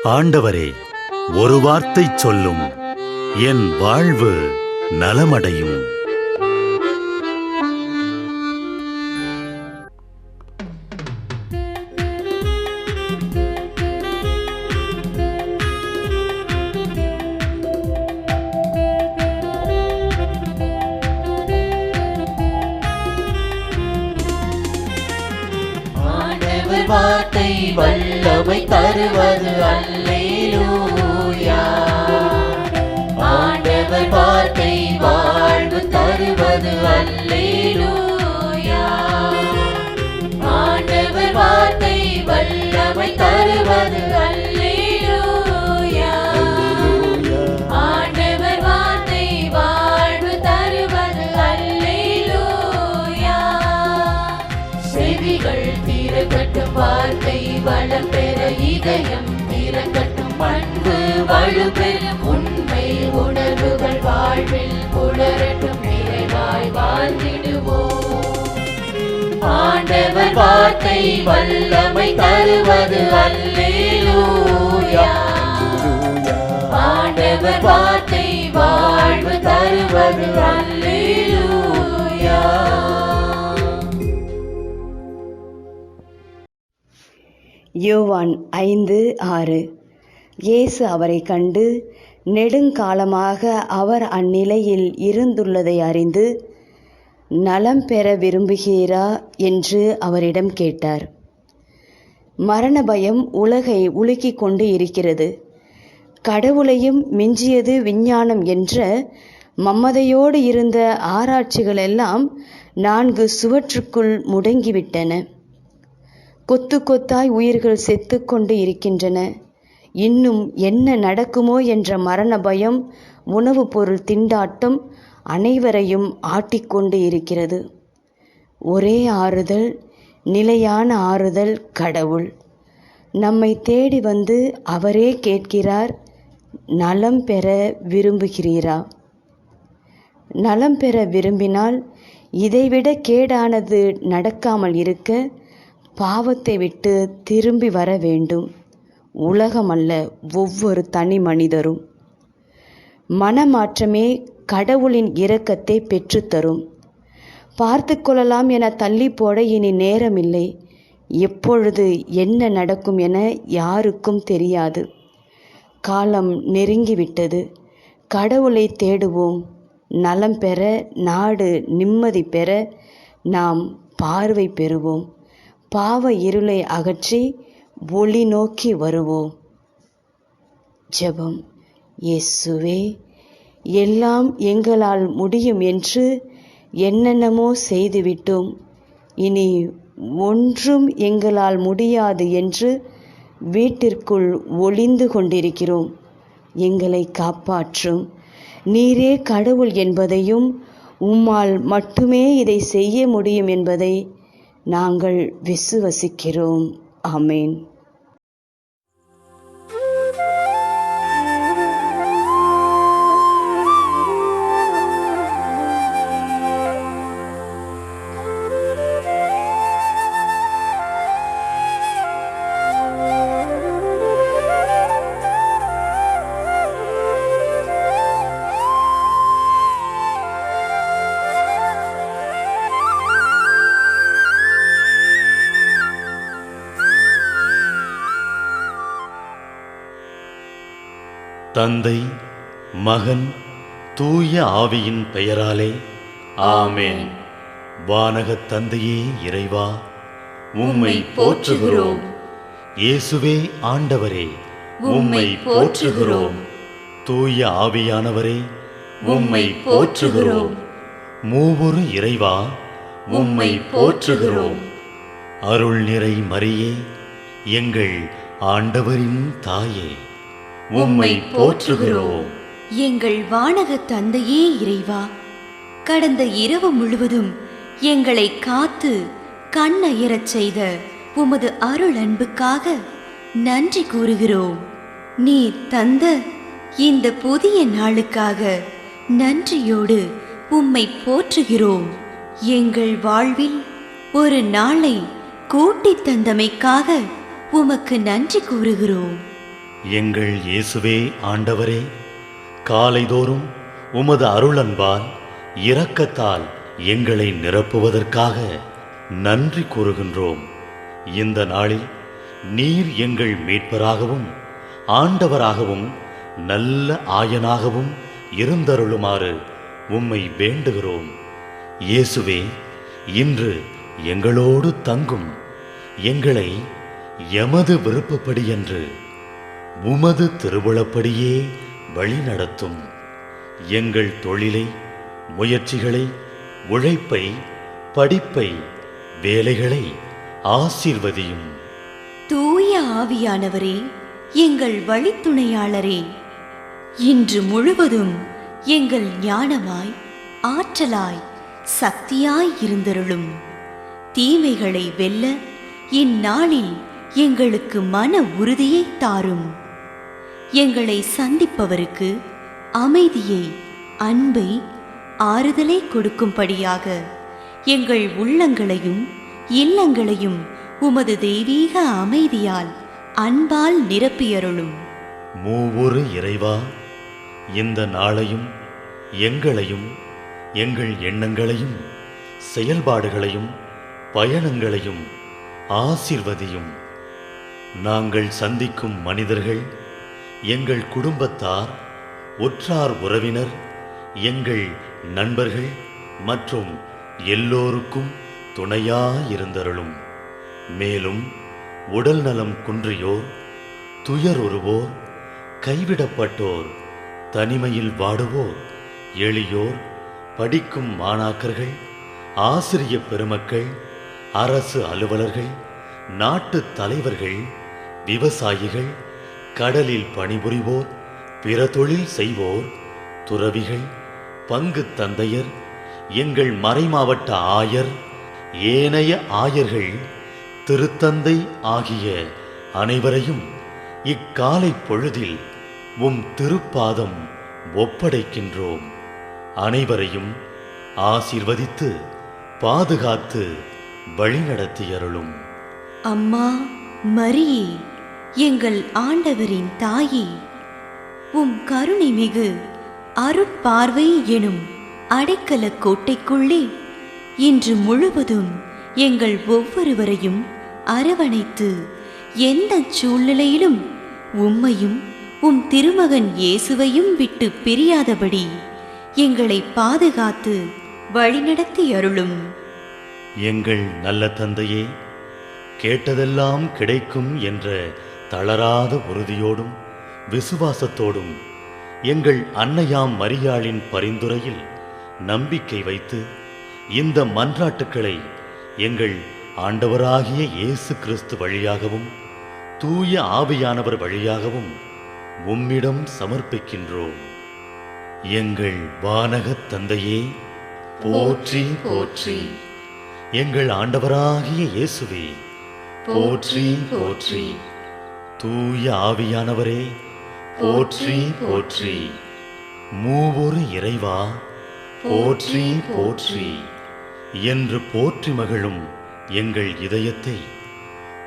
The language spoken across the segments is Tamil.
ஆண்டவரே, ஒரு வார்த்தை சொல்லும், என் வாழ்வு நலமடையும். வார்த்தை வல்லமை தருவது அல்லேலூயா. ஆண்டவர் வார்த்தை வாழ்வு தருவது அல்லேலூயா. ஆண்டவர் வார்த்தை வல்லமை தருவது அல்லேலூயா. ஆண்டவர் வார்த்தை வாழ்வு தருவது அல்லேலூயா. செவிகள் திறக்கட்டும், வார்த்தை வளம் பெற இதயம் திறக்கட்டும், பண்பு வலுப்பெறும், உண்மை உணர்வுகள் வாழ்வில் புலரட்டும், நிறைவாய் வாழ்ந்திடுவோம். ஆண்டவர் வார்த்தை வல்லமை தருவது அல்லேலூயா. ஆண்டவர் வார்த்தை வாழ்வு தருவது அல்லேலூயா. யோவான் 5:6. இயேசு அவரை கண்டு நெடுங்காலமாக அவர் அந்நிலையில் இருந்துள்ளதை அறிந்து, நலம் பெற விரும்புகிறா என்று அவரிடம் கேட்டார். மரண பயம் உலகை உலுக்கிக் கொண்டு இருக்கிறது. கடவுளையும் மிஞ்சியது விஞ்ஞானம் என்ற மம்மதையோடு இருந்த ஆராய்ச்சிகளெல்லாம் 4 சுவற்றுக்குள் முடங்கிவிட்டன. கொத்து கொத்தாய் உயிர்கள் செத்து கொண்டு இருக்கின்றன. இன்னும் என்ன நடக்குமோ என்ற மரண பயம், உணவுப் பொருள் திண்டாட்டம் அனைவரையும் ஆட்டிக்கொண்டு இருக்கிறது. ஒரே ஆறுதல், நிலையான ஆறுதல் கடவுள். நம்மை தேடி வந்து அவரே கேட்கிறார், நலம் பெற விரும்புகிறீரா? நலம் பெற விரும்பினால் இதைவிட கேடானது நடக்காமல் இருக்க பாவத்தை விட்டு திரும்பி வர வேண்டும். உலகமல்ல, ஒவ்வொரு தனி மனிதரும். மனமாற்றமே கடவுளின் இரக்கத்தை பெற்றுத்தரும். பார்த்து கொள்ளலாம் என தள்ளி போட இனி நேரமில்லை. எப்பொழுது என்ன நடக்கும் என யாருக்கும் தெரியாது. காலம் நெருங்கிவிட்டது. கடவுளை தேடுவோம். நலம் பெற, நாடு நிம்மதி பெற நாம் பார்வை பெறுவோம். பாவ இருளை அகற்றி ஒளி நோக்கி வருவோம். ஜெபம். இயேசுவே, எல்லாம் எங்களால் முடியும் என்று என்னென்னமோ செய்துவிட்டோம். இனி ஒன்றும் எங்களால் முடியாது என்று வீட்டிற்குள் ஒளிந்து கொண்டிருக்கிறோம். எங்களை காப்பாற்றும். நீரே கடவுள் என்பதையும் உம்மால் மட்டுமே இதை செய்ய முடியும் என்பதை நாங்கள் விசுவசிக்கிறோம். ஆமென். தந்தை, மகன், தூய ஆவியின் பெயராலே ஆமென். வானகத் தந்தையே இறைவா, உம்மை போற்றுகிறோம். இயேசுவே ஆண்டவரே, உம்மை போற்றுகிறோம். தூய ஆவியானவரே, உம்மை போற்றுகிறோம். மூவொரு இறைவா, உம்மை போற்றுகிறோம். அருள் நிறை மரியே, எங்கள் ஆண்டவரின் தாயே, உம்மை போற்றுகிறோம். எங்கள் வானக தந்தையே இறைவா, கடந்த இரவு முழுவதும் எங்களை காத்து கண்ணயரச் செய்த உமது அருள் அன்புக்காக நன்றி கூறுகிறோம். நீர் தந்த இந்த புதிய நாளுக்காக நன்றியோடு உம்மை போற்றுகிறோம். எங்கள் வாழ்வில் ஒரு நாளை கூட்டித் தந்தமைக்காக உமக்கு நன்றி கூறுகிறோம். எங்கள் இயேசுவே ஆண்டவரே, காலைதோறும் உமது அருளன்பால் இரக்கத்தால் எங்களை நிரப்புவதற்காக நன்றி கூறுகின்றோம். இந்த நாளில் நீர் எங்கள் மீட்பராகவும் ஆண்டவராகவும் நல்ல ஆயனாகவும் இருந்தருளுமாறு உம்மை வேண்டுகிறோம். இயேசுவே, இன்று எங்களோடு தங்கும். எங்களை எமது விருப்பப்படியன்று உமது திருவுளப்படியே வழிநடத்தும். எங்கள் தொழிலை, முயற்சிகளை, உழைப்பை, படிப்பை, வேலைகளை ஆசீர்வதியும். தூய ஆவியானவரே, எங்கள் வழித்துணையாளரே, இன்று முழுவதும் எங்கள் ஞானமாய், ஆற்றலாய், சக்தியாய் இருந்தருளும். தீமைகளை வெல்ல இந்நாளில் எங்களுக்கு மன உறுதியை தாரும். எங்களை சந்திப்பவருக்கு அமைதியை, அன்பை, ஆறுதலை கொடுக்கும்படியாக எங்கள் உள்ளங்களையும் இல்லங்களையும் உமது தெய்வீக அமைதியால், அன்பால் நிரப்பியருளும். மூவொரு இறைவா, இந்த நாளையும் எங்களையும் எங்கள் எண்ணங்களையும் செயல்பாடுகளையும் பயணங்களையும் ஆசீர்வதியும். நாங்கள் சந்திக்கும் மனிதர்கள், எங்கள் குடும்பத்தார், உற்றார் உறவினர், எங்கள் நண்பர்கள் மற்றும் எல்லோருக்கும் துணையாயிருந்தருளும். மேலும் உடல் நலம் குன்றியோர், துயருறுவோர், கைவிடப்பட்டோர், தனிமையில் வாடுவோர், எளியோர், படிக்கும் மாணாக்கர்கள், ஆசிரிய பெருமக்கள், அரசு அலுவலர்கள், நாட்டு தலைவர்கள், விவசாயிகள், கடலில் பணிபுரிவோர், பிற தொழில் செய்வோர், துறவிகள், பங்கு தந்தையர், எங்கள் மறைமாவட்ட ஆயர், ஏனைய ஆயர்கள், திருத்தந்தை ஆகிய அனைவரையும் இக்காலை பொழுதில் உம் திருப்பாதம் ஒப்படைக்கின்றோம். அனைவரையும் ஆசீர்வதித்து பாதுகாத்து வழிநடத்தியருளும். அம்மா மரியே, எங்கள் ஆண்டவரின் தாயே, உம் கருணை மிகு அருட்பார்வை எனும் அடைக்கல கோட்டைக்குள்ளே இன்று முழுவதும் எங்கள் ஒவ்வொருவரையும் அரவணைத்து எந்த சூழ்நிலையிலும் உம்மையும் உம் திருமகன் இயேசுவையும் விட்டு பிரியாதபடி எங்களை பாதுகாத்து வழிநடத்தி அருளும். எங்கள் நல்ல தந்தையே, கேட்டதெல்லாம் கிடைக்கும் என்ற தளராத உறுதியோடும் விசுவாசத்தோடும் எங்கள் அன்னையாம் மரியாளின் பரிந்துரையில் நம்பிக்கை வைத்து இந்த மன்றாட்டுக்களை எங்கள் ஆண்டவராகிய இயேசு கிறிஸ்து வழியாகவும் தூய ஆவியானவர் வழியாகவும் உம்மிடம் சமர்ப்பிக்கின்றோம். எங்கள் வானகத் தந்தையே, போற்றி போற்றி. எங்கள் ஆண்டவராகிய இயேசுவே, போற்றி போற்றி. தூய ஆவியானவரே, போற்றி போற்றி. மூவொரு இறைவா, போற்றி போற்றி. என்று போற்றி மகிழும் எங்கள் இதயத்தை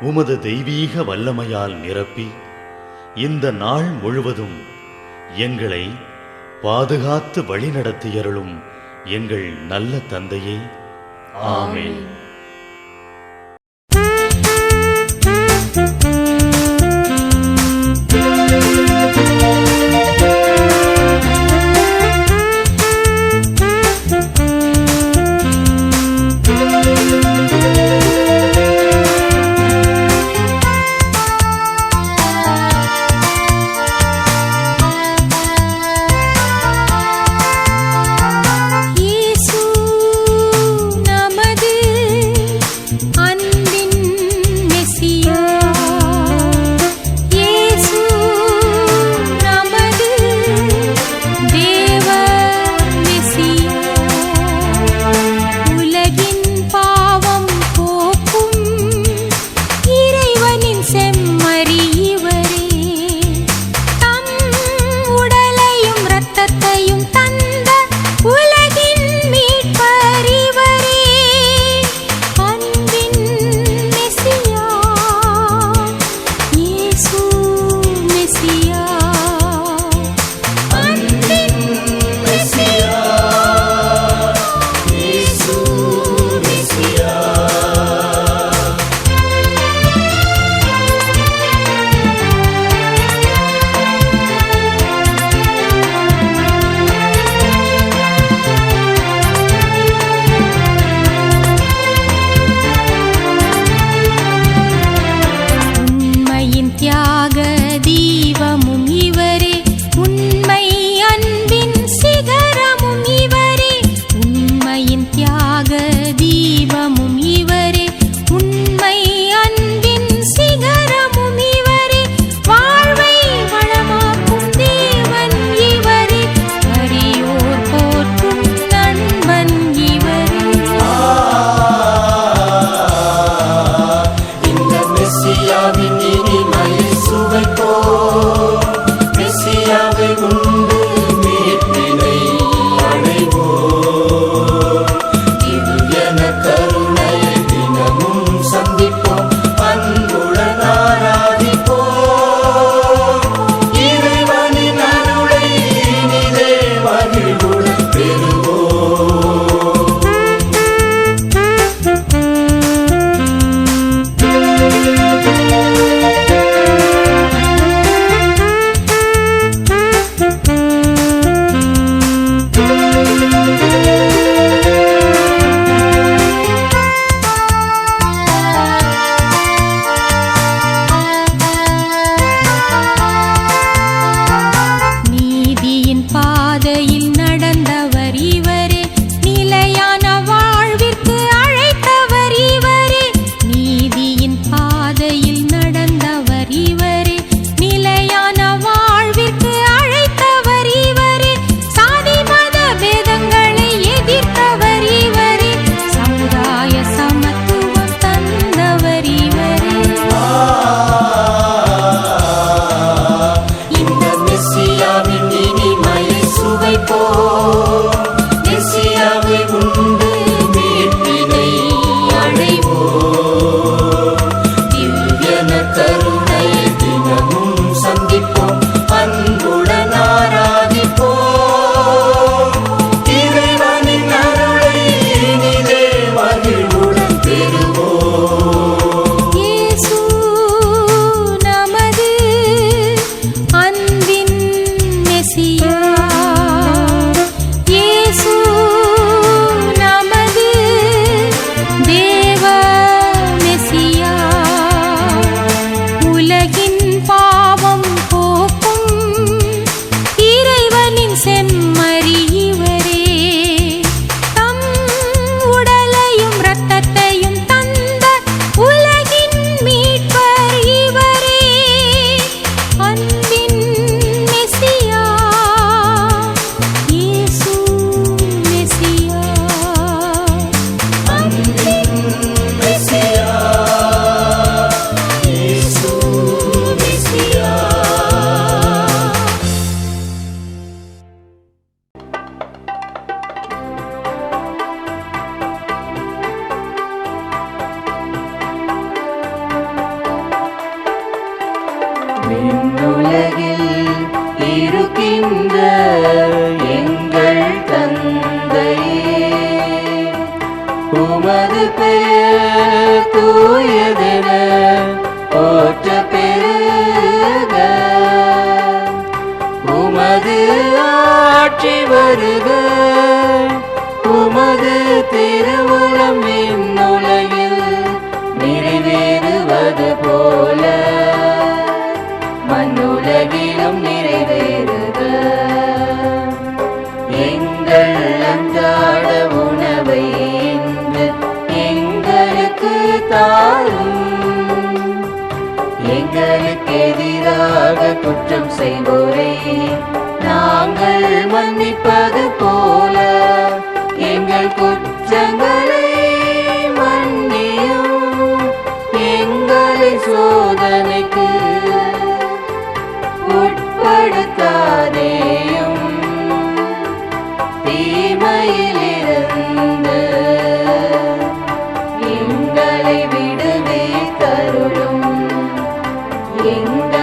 உமது தெய்வீக வல்லமையால் நிரப்பி இந்த நாள் முழுவதும் எங்களை பாதுகாத்து வழிநடத்தியருளும் எங்கள் நல்ல தந்தையே. ஆமென். இயேசு நமது விண்ணுலகில் இருக்கின்ற எங்கள் தந்தையே, உமது பெயர் தூயதென போற்ற பெருக, உமது ஆட்சி வருக, உமது திருவுளம் விண்ணுலகில் நிறைவேறுவது போல மண்ணுலகிலும் நிறைவேறுக. எங்கள் அன்றாட உணவை இன்று எங்களுக்கு தாரும், எங்களுக்கு எதிராக குற்றம் செய்வோரை நாங்கள் மன்னிப்பது போல எங்கள் குற்றங்களை மன்னியும், எங்களை சோதனைக்கு உட்படுத்தாதேயும், தீமையிலிருந்து எங்களை விடுவித்தருளும். எங்கள்